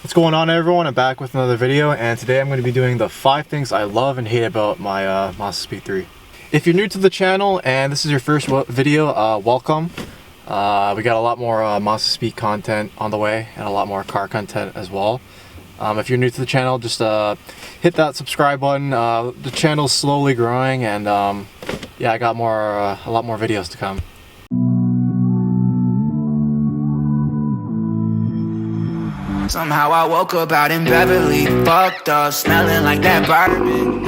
What's going on, everyone? I'm back with another video, and today I'm going to be doing the 5 things I love and hate about my Mazdaspeed 3. If you're new to the channel and this is your first video, welcome. We got a lot more Mazdaspeed content on the way and a lot more car content as well. If you're new to the channel, just hit that subscribe button. The channel's slowly growing, and yeah, I got a lot more videos to come. Somehow I woke up out in Beverly, fucked up, smelling like that bourbon.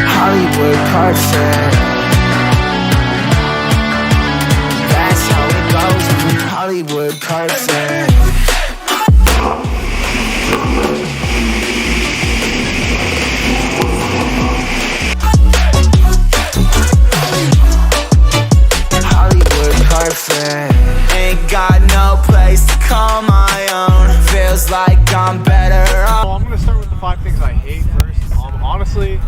Hollywood perfect. That's how it goes. Hollywood perfect. Ain't got no place to call my own. Feels like I'm better off. So I'm going to start with the 5 things I hate first. Honestly,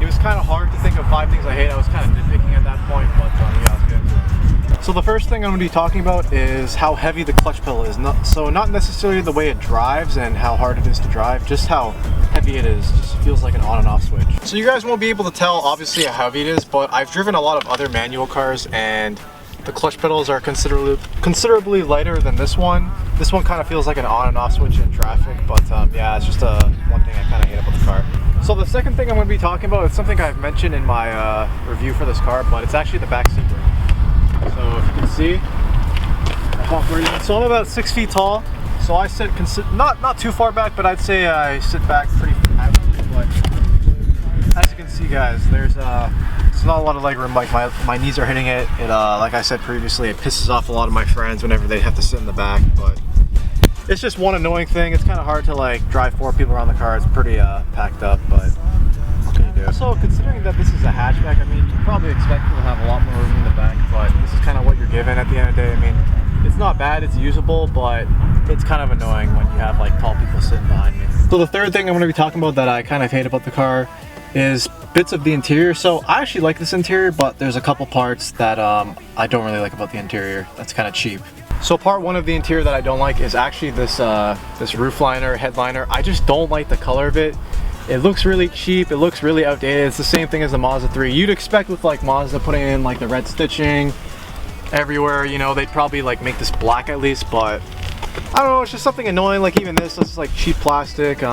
it was kind of hard to think of 5 things I hate. I was kind of nitpicking at that point, but yeah, let's get into it. So the first thing I'm going to be talking about is how heavy the clutch pedal is. Not necessarily the way it drives and how hard it is to drive, just how heavy it is. Just feels like an on and off switch. So you guys won't be able to tell obviously how heavy it is, but I've driven a lot of other manual cars and the clutch pedals are considerably lighter than this one. This one kind of feels like an on and off switch in traffic, but yeah, it's just one thing I kind of hate about the car. So the second thing I'm going to be talking about is something I've mentioned in my review for this car, but it's actually the back seat ring. So if you can see, I hop right in. So I'm about 6 feet tall, so I sit not too far back, but I'd say I sit back pretty averagely. But as you can see, guys, there's not a lot of leg room. Like my knees are hitting it. Like I said previously, it pisses off a lot of my friends whenever they have to sit in the back, but it's just one annoying thing. It's kind of hard to like drive 4 people around the car. It's pretty packed up, but what can you do? Also, considering that this is a hatchback, I mean, you probably expect it to have a lot more room in the back, but this is kind of what you're given at the end of the day. I mean, it's not bad, it's usable, but it's kind of annoying when you have like tall people sitting behind me. So the third thing I'm going to be talking about that I kind of hate about the car is bits of the interior. So I actually like this interior, but there's a couple parts that I don't really like about the interior. That's kind of cheap. So part 1 of the interior that I don't like is actually this this roof liner, headliner. I just don't like the color of it. It looks really cheap, it looks really outdated. It's the same thing as the Mazda 3. You'd expect with like Mazda putting in like the red stitching everywhere, you know, they'd probably like make this black at least, but I don't know, it's just something annoying. Like even this is like cheap plastic.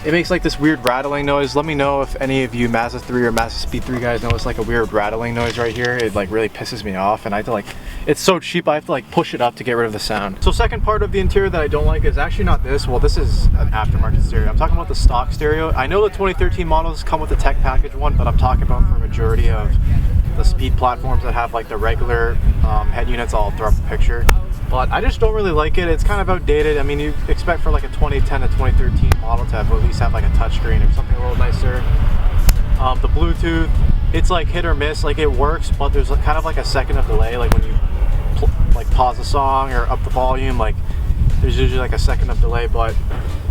It makes like this weird rattling noise. Let me know if any of you Mazda 3 or Mazdaspeed 3 guys notice like a weird rattling noise right here. It like really pisses me off, and I have to like, it's so cheap, I have to like push it up to get rid of the sound. So second part of the interior that I don't like is actually not this. Well, this is an aftermarket stereo. I'm talking about the stock stereo. I know the 2013 models come with the tech package one, but I'm talking about for a majority of the speed platforms that have like the regular head units. I'll throw up a picture. But I just don't really like it. It's kind of outdated. I mean, you expect for like a 2010 to 2013 model to have at least have like a touchscreen or something a little nicer. The Bluetooth, it's like hit or miss. Like it works, but there's kind of like a second of delay. Like when you like pause a song or up the volume, like there's usually like a second of delay. But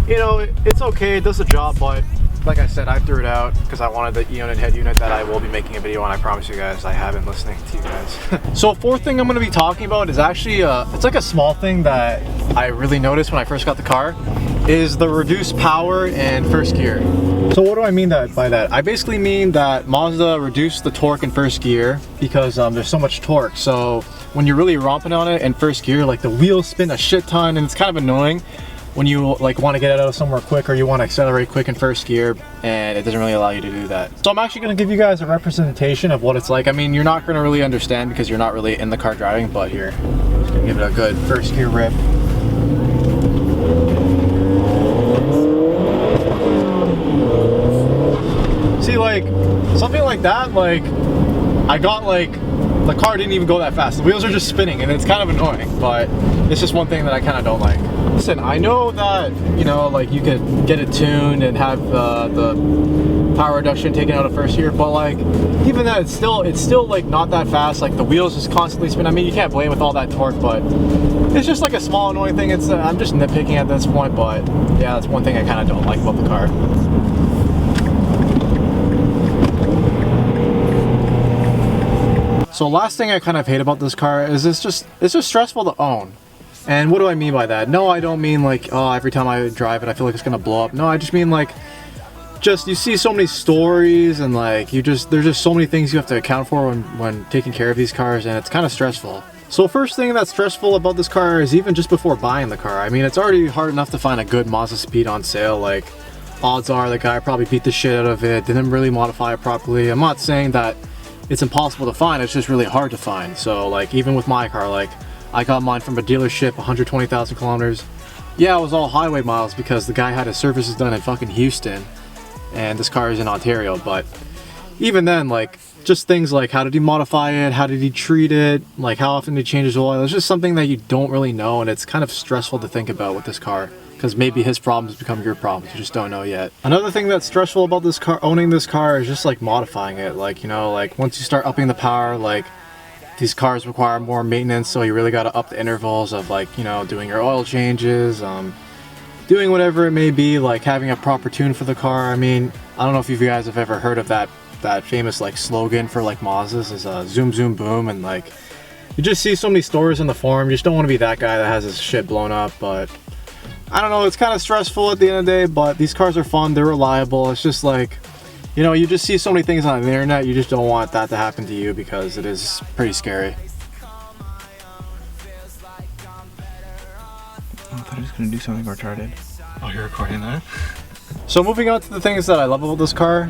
you know, it's okay. It does the job. But like I said, I threw it out because I wanted the Eon and head unit that I will be making a video on. I promise you guys, I have been listening to you guys. So fourth thing I'm going to be talking about is actually, it's like a small thing that I really noticed when I first got the car, is the reduced power in first gear. So what do I mean by that? I basically mean that Mazda reduced the torque in first gear because there's so much torque. So when you're really romping on it in first gear, like the wheels spin a shit ton, and it's kind of annoying when you like want to get out of somewhere quick or you want to accelerate quick in first gear, and it doesn't really allow you to do that. So I'm actually going to give you guys a representation of what it's like. I mean, you're not going to really understand because you're not really in the car driving, but here, I'm just going to give it a good first gear rip. See, like something like that, like I got like the car didn't even go that fast. The wheels are just spinning, and it's kind of annoying, but it's just one thing that I kind of don't like. Listen, I know that, you know, like you could get it tuned and have the power reduction taken out of first gear, but like even that, it's still like not that fast. Like the wheels just constantly spin. I mean, you can't blame with all that torque, but It's just like a small annoying thing. It's I'm just nitpicking at this point, but yeah, that's one thing I kind of don't like about the car. So last thing I kind of hate about this car is it's just stressful to own. And what do I mean by that? No, I don't mean like, oh, every time I drive it I feel like it's gonna blow up. No, I just mean like, you see so many stories and like there's just so many things you have to account for when taking care of these cars, and it's kind of stressful. So first thing that's stressful about this car is even just before buying the car. I mean, it's already hard enough to find a good Mazdaspeed on sale. Like, odds are the guy probably beat the shit out of it, didn't really modify it properly. I'm not saying that it's impossible to find, it's just really hard to find. So like, even with my car, like, I got mine from a dealership, 120,000 kilometers. Yeah, it was all highway miles because the guy had his services done in fucking Houston, and this car is in Ontario. But even then, like, just things like how did he modify it, how did he treat it, like how often did he change his oil. It's just something that you don't really know, and it's kind of stressful to think about with this car, because maybe his problems become your problems, you just don't know yet. Another thing that's stressful about this car, owning this car, is just like modifying it. Like, you know, like once you start upping the power, like these cars require more maintenance, so you really got to up the intervals of, like, you know, doing your oil changes, doing whatever it may be, like having a proper tune for the car. I mean, I don't know if you guys have ever heard of that famous like slogan for like Mazdas is zoom zoom boom, and like you just see so many stories in the forum. You just don't want to be that guy that has his shit blown up. But I don't know, it's kind of stressful at the end of the day, but these cars are fun, they're reliable. It's just like, you know, you just see so many things on the internet, you just don't want that to happen to you because it is pretty scary. I thought he was gonna do something retarded. Oh, you're recording that? So moving on to the things that I love about this car,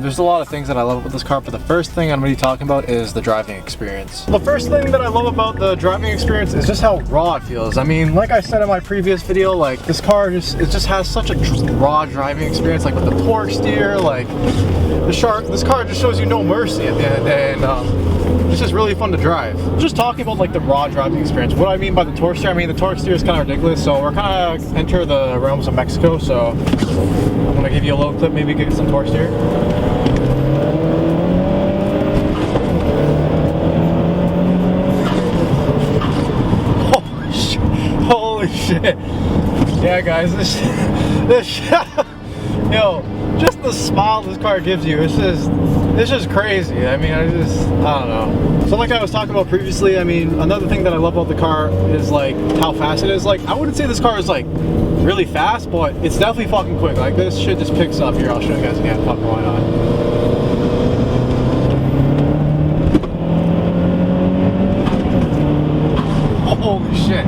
there's a lot of things that I love about this car, but the first thing I'm going to be talking about is the driving experience. The first thing that I love about the driving experience is just how raw it feels. I mean, like I said in my previous video, like this car just has such a raw driving experience, like with the torque steer, like this car just shows you no mercy at the end of the day, and it's just really fun to drive. Just talking about like the raw driving experience, what I mean by the torque steer, I mean the torque steer is kind of ridiculous, so we're kind of enter the realms of Mexico, so I'm gonna give you a little clip, maybe get some torque steer. Holy shit! Holy shit! Yeah, guys, this yo, just the smile this car gives you, it's just crazy. I mean, I don't know. So like I was talking about previously, I mean, another thing that I love about the car is like how fast it is. Like, I wouldn't say this car is like really fast, but it's definitely fucking quick. Like, this shit just picks up. Here, I'll show you guys again. Fucking why not? Holy shit.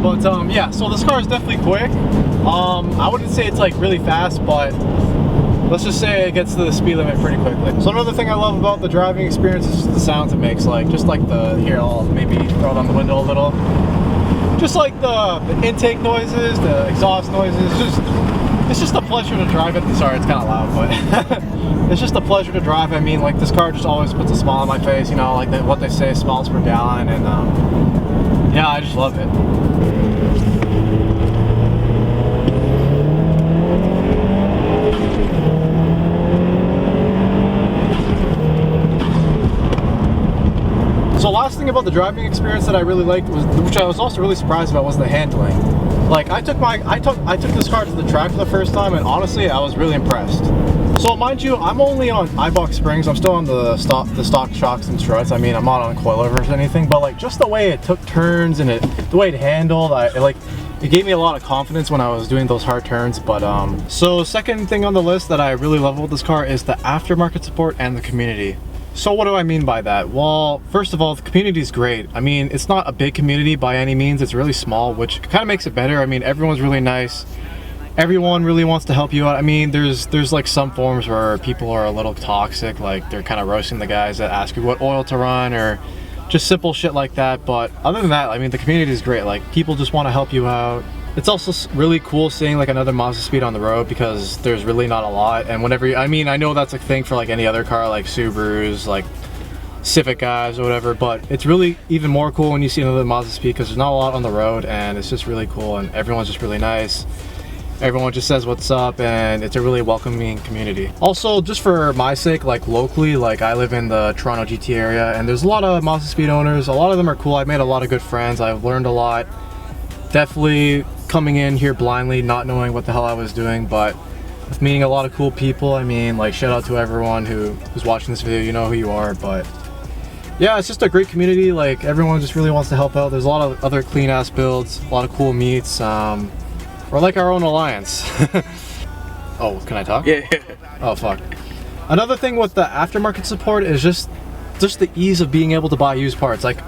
But yeah, so this car is definitely quick. I wouldn't say it's like really fast, but let's just say it gets to the speed limit pretty quickly. So another thing I love about the driving experience is just the sounds it makes. Like, just like here, I'll maybe throw it on the window a little. Just like the intake noises, the exhaust noises, it's just a pleasure to drive it. Sorry, it's kind of loud, but it's just a pleasure to drive. I mean, like, this car just always puts a smile on my face, you know, like what they say, smiles per gallon, and yeah, I just love it. So last thing about the driving experience that I really liked was, which I was also really surprised about, was the handling. Like, I took this car to the track for the first time, and honestly, I was really impressed. So mind you, I'm only on iBox springs. I'm still on the stock shocks and struts. I mean, I'm not on coilovers or anything, but like just the way it took turns and the way it handled, it gave me a lot of confidence when I was doing those hard turns. But so second thing on the list that I really love about this car is the aftermarket support and the community. So what do I mean by that? Well, first of all, the community is great. I mean, it's not a big community by any means. It's really small, which kind of makes it better. I mean, everyone's really nice. Everyone really wants to help you out. I mean, there's like some forums where people are a little toxic, like they're kind of roasting the guys that ask you what oil to run or just simple shit like that. But other than that, I mean, the community is great. Like, people just want to help you out. It's also really cool seeing like another Mazdaspeed on the road, because there's really not a lot. And whenever I mean, I know that's a thing for like any other car, like Subarus, like Civic guys or whatever, but it's really even more cool when you see another Mazdaspeed, because there's not a lot on the road, and it's just really cool, and everyone's just really nice. Everyone just says what's up, and it's a really welcoming community. Also, just for my sake, like locally, like I live in the Toronto GT area, and there's a lot of Mazdaspeed owners. A lot of them are cool. I've made a lot of good friends. I've learned a lot. Definitely coming in here blindly, not knowing what the hell I was doing, but with meeting a lot of cool people. I mean, like, shout out to everyone who's watching this video. You know who you are. But yeah, it's just a great community. Like, everyone just really wants to help out. There's a lot of other clean ass builds, a lot of cool meets. We're like our own alliance. Oh, can I talk? Yeah. Oh fuck. Another thing with the aftermarket support is just the ease of being able to buy used parts. Like,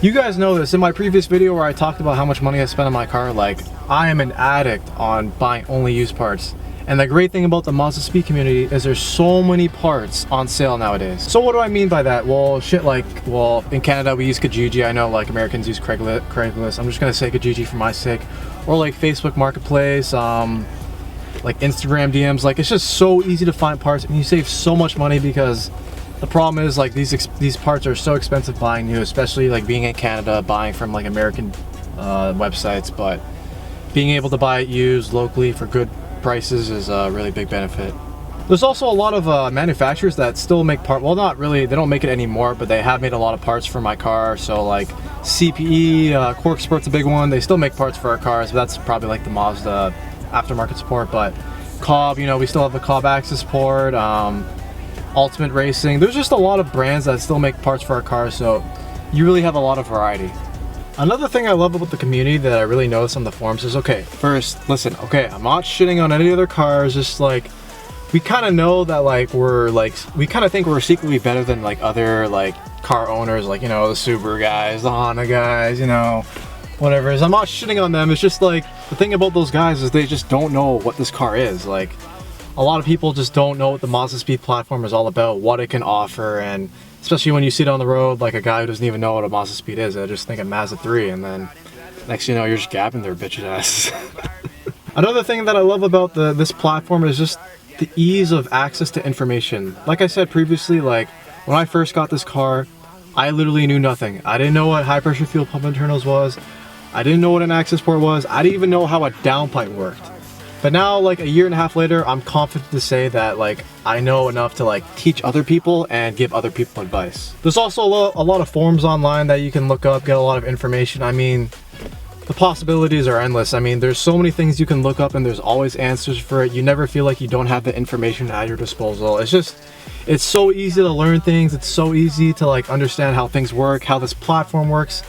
you guys know this in my previous video where I talked about how much money I spent on my car. Like, I am an addict on buying only used parts. And the great thing about the Mazdaspeed community is there's so many parts on sale nowadays. So what do I mean by that? Well, shit, like, well, in Canada we use Kijiji. I know like Americans use Craigslist. I'm just gonna say Kijiji for my sake. Or like Facebook Marketplace, like Instagram DMs. Like, it's just so easy to find parts, and you save so much money because the problem is like these parts are so expensive buying new, especially like being in Canada, buying from like American websites. But being able to buy it used locally for good prices is a really big benefit. There's also a lot of manufacturers that still make parts. Well, not really, they don't make it anymore, but they have made a lot of parts for my car. So like CPE, Cork Sport's a big one. They still make parts for our cars, but that's probably like the Mazda aftermarket support. But Cobb, you know, we still have the Cobb Access support, Ultimate Racing. There's just a lot of brands that still make parts for our cars, so you really have a lot of variety. Another thing I love about the community that I really notice on the forums is, okay, first, listen, okay, I'm not shitting on any other cars, just like, we kind of know that like we kind of think we're secretly better than like other like car owners, like, you know, the Subaru guys, the Honda guys, you know, whatever. I'm not shitting on them. It's just like, the thing about those guys is they just don't know what this car is. Like, a lot of people just don't know what the Mazdaspeed platform is all about, what it can offer, and especially when you see it on the road, like a guy who doesn't even know what a Mazdaspeed is, I just think of Mazda 3, and then next thing you know, you're just gapping their bitches asses. Another thing that I love about this platform is just the ease of access to information. Like I said previously, like when I first got this car, I literally knew nothing. I didn't know what high pressure fuel pump internals was. I didn't know what an access port was. I didn't even know how a downpipe worked. But now, like a year and a half later, I'm confident to say that like I know enough to like teach other people and give other people advice. There's also a lot of forums online that you can look up, get a lot of information. I mean, the possibilities are endless. I mean, there's so many things you can look up, and there's always answers for it. You never feel like you don't have the information at your disposal. It's so easy to learn things. It's so easy to like understand how things work, how this platform works,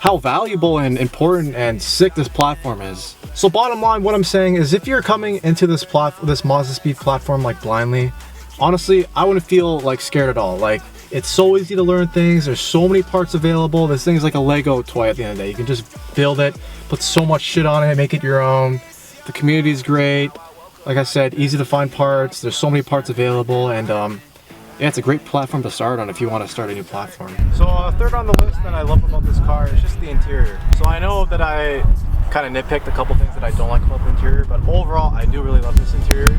how valuable and important and sick this platform is. So bottom line, what I'm saying is, if you're coming into this Mazdaspeed platform like blindly, honestly, I wouldn't feel like scared at all. Like, it's so easy to learn things. There's so many parts available. This thing is like a Lego toy at the end of the day. You can just build it, put so much shit on it, make it your own. The community is great. Like I said, easy to find parts. There's so many parts available, and yeah, it's a great platform to start on if you want to start a new platform. So third on the list that I love about this car is just the interior. So I know that I kind of nitpicked a couple things that I don't like about the interior, but overall I do really love this interior.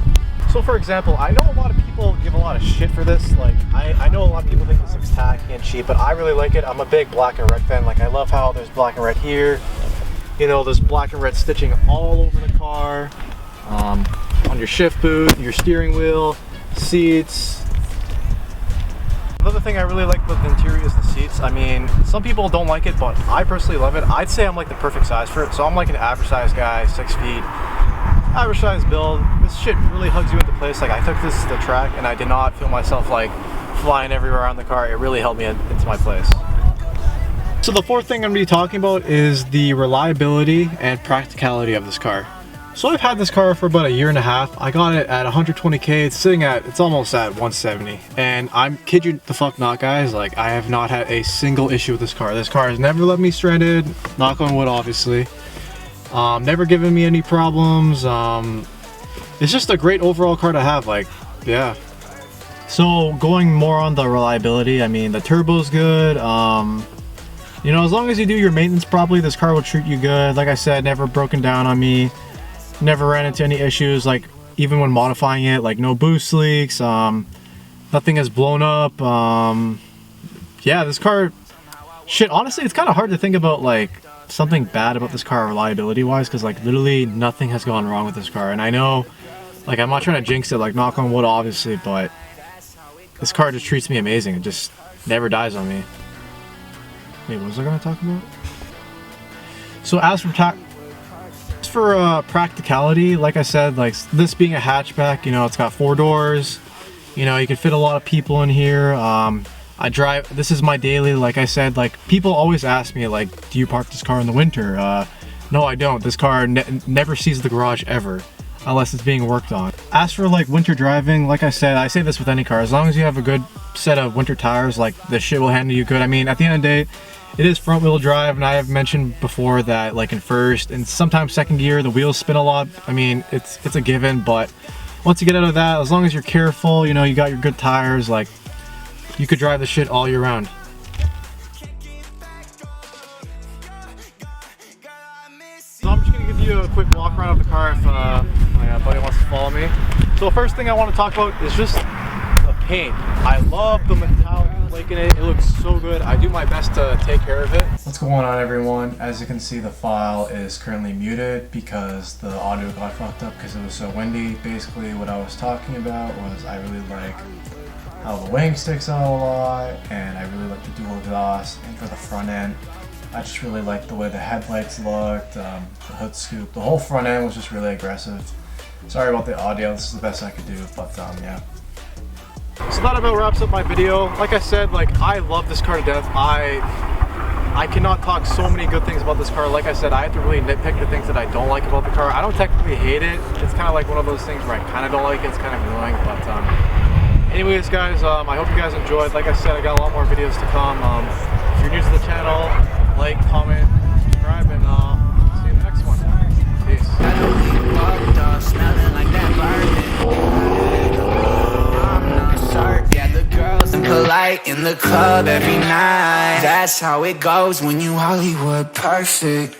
So for example, I know a lot of people give a lot of shit for this. Like, I know a lot of people think this looks tacky and cheap, but I really like it. I'm a big black and red fan. Like, I love how there's black and red here. You know, there's black and red stitching all over the car, on your shift boot, your steering wheel, seats. Another thing I really like about the interior is the seats. I mean, some people don't like it, but I personally love it. I'd say I'm like the perfect size for it. So I'm like an average size guy, 6 feet, average size build. This shit really hugs you into place. Like, I took this to the track and I did not feel myself like flying everywhere around the car. It really held me into my place. So the fourth thing I'm going to be talking about is the reliability and practicality of this car. So I've had this car for about a year and a half. I got it at 120K. It's almost at 170. And I'm kid you the fuck not, guys. Like, I have not had a single issue with this car. This car has never left me stranded. Knock on wood, obviously. Never given me any problems. It's just a great overall car to have. Like, yeah. So going more on the reliability, I mean, the turbo's good. You know, as long as you do your maintenance properly, this car will treat you good. Like I said, never broken down on me. Never ran into any issues, like even when modifying it, like no boost leaks, nothing has blown up. Yeah, this car, shit, honestly, it's kind of hard to think about like something bad about this car reliability wise, because like literally nothing has gone wrong with this car. And I know, like, I'm not trying to jinx it, like knock on wood obviously, but this car just treats me amazing. It just never dies on me. Wait, what was I gonna talk about? So as for practicality, like I said, like this being a hatchback, you know, it's got 4 doors, you know, you can fit a lot of people in here. This is my daily, like I said, like people always ask me, like, do you park this car in the winter? No, I don't. This car never sees the garage ever, unless it's being worked on. As for like winter driving, like I said, I say this with any car, as long as you have a good set of winter tires, like this shit will handle you good. I mean, at the end of the day, it is front wheel drive, and I have mentioned before that like in first and sometimes second gear, the wheels spin a lot. I mean, it's a given, but once you get out of that, as long as you're careful, you know, you got your good tires, like you could drive the shit all year round. So I'm just gonna give you a quick walk around of the car if my buddy wants to follow me. So the first thing I want to talk about is just the paint. I love the metallic flake in it. It looks so good. I do my best to take care of it. What's going on, everyone? As you can see, the file is currently muted because the audio got fucked up because it was so windy. Basically what I was talking about was I really like how the wing sticks out a lot, and I really like the dual exhaust. And for the front end, I just really liked the way the headlights looked, the hood scoop, the whole front end was just really aggressive. Sorry about the audio, this is the best I could do, but yeah. So that about wraps up my video. Like I said, like I love this car to death. I cannot talk so many good things about this car. Like I said, I have to really nitpick the things that I don't like about the car. I don't technically hate it. It's kind of like one of those things where I kind of don't like it. It's kind of annoying, but anyways guys, I hope you guys enjoyed. Like I said, I got a lot more videos to come. If you're new to the channel, like, comment, subscribe, and see you in the next one. Peace. Yeah, the girls impolite in the club every night. That's how it goes when you Hollywood perfect.